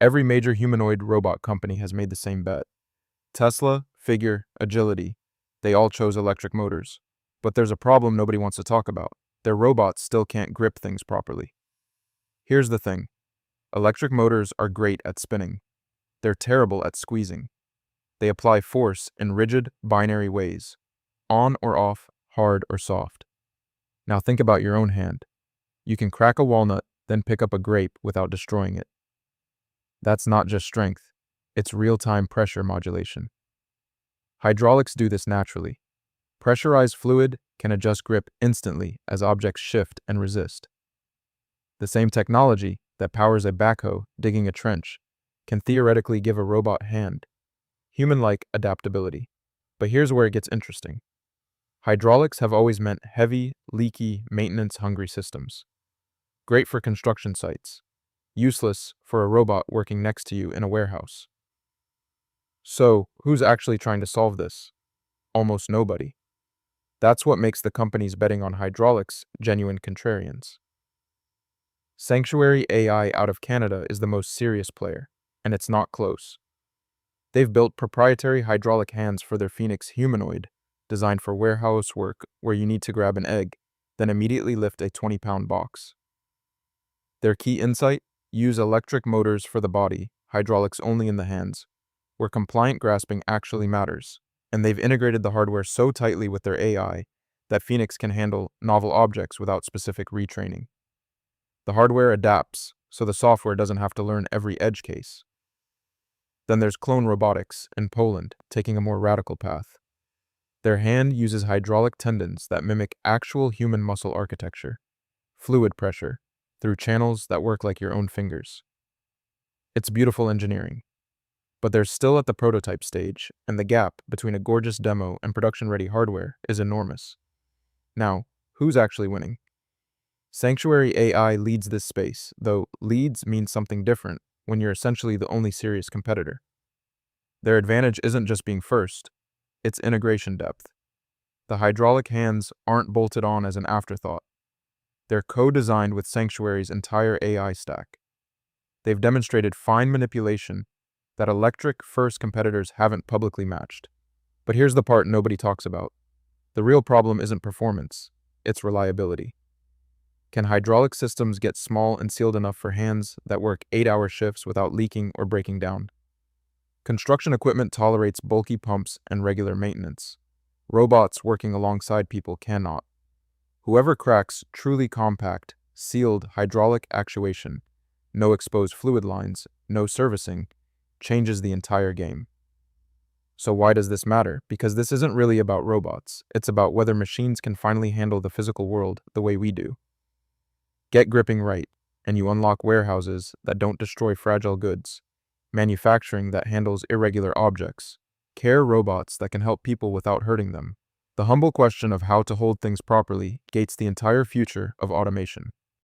Every major humanoid robot company has made the same bet. Tesla, Figure, Agility, they all chose electric motors. But there's a problem nobody wants to talk about. Their robots still can't grip things properly. Here's the thing. Electric motors are great at spinning. They're terrible at squeezing. They apply force in rigid, binary ways. On or off, hard or soft. Now think about your own hand. You can crack a walnut, then pick up a grape without destroying it. That's not just strength. It's real-time pressure modulation. Hydraulics do this naturally. Pressurized fluid can adjust grip instantly as objects shift and resist. The same technology that powers a backhoe digging a trench can theoretically give a robot hand, human-like adaptability. But here's where it gets interesting. Hydraulics have always meant heavy, leaky, maintenance-hungry systems. Great for construction sites. Useless for a robot working next to you in a warehouse. So, who's actually trying to solve this? Almost nobody. That's what makes the companies betting on hydraulics genuine contrarians. Sanctuary AI out of Canada is the most serious player, and it's not close. They've built proprietary hydraulic hands for their Phoenix Humanoid, designed for warehouse work where you need to grab an egg, then immediately lift a 20-pound box. Their key insight? Use electric motors for the body, hydraulics only in the hands, where compliant grasping actually matters. And they've integrated the hardware so tightly with their AI that Phoenix can handle novel objects without specific retraining. The hardware adapts, so the software doesn't have to learn every edge case. Then there's Clone Robotics in Poland, taking a more radical path. Their hand uses hydraulic tendons that mimic actual human muscle architecture, fluid pressure, through channels that work like your own fingers. It's beautiful engineering. But they're still at the prototype stage, and the gap between a gorgeous demo and production-ready hardware is enormous. Now, who's actually winning? Sanctuary AI leads this space, though leads means something different when you're essentially the only serious competitor. Their advantage isn't just being first, it's integration depth. The hydraulic hands aren't bolted on as an afterthought. They're co-designed with Sanctuary's entire AI stack. They've demonstrated fine manipulation that electric-first competitors haven't publicly matched. But here's the part nobody talks about. The real problem isn't performance, it's reliability. Can hydraulic systems get small and sealed enough for hands that work 8-hour shifts without leaking or breaking down? Construction equipment tolerates bulky pumps and regular maintenance. Robots working alongside people cannot. Whoever cracks truly compact, sealed hydraulic actuation, no exposed fluid lines, no servicing, changes the entire game. So why does this matter? Because this isn't really about robots. It's about whether machines can finally handle the physical world the way we do. Get gripping right, and you unlock warehouses that don't destroy fragile goods, manufacturing that handles irregular objects, care robots that can help people without hurting them. The humble question of how to hold things properly gates the entire future of automation.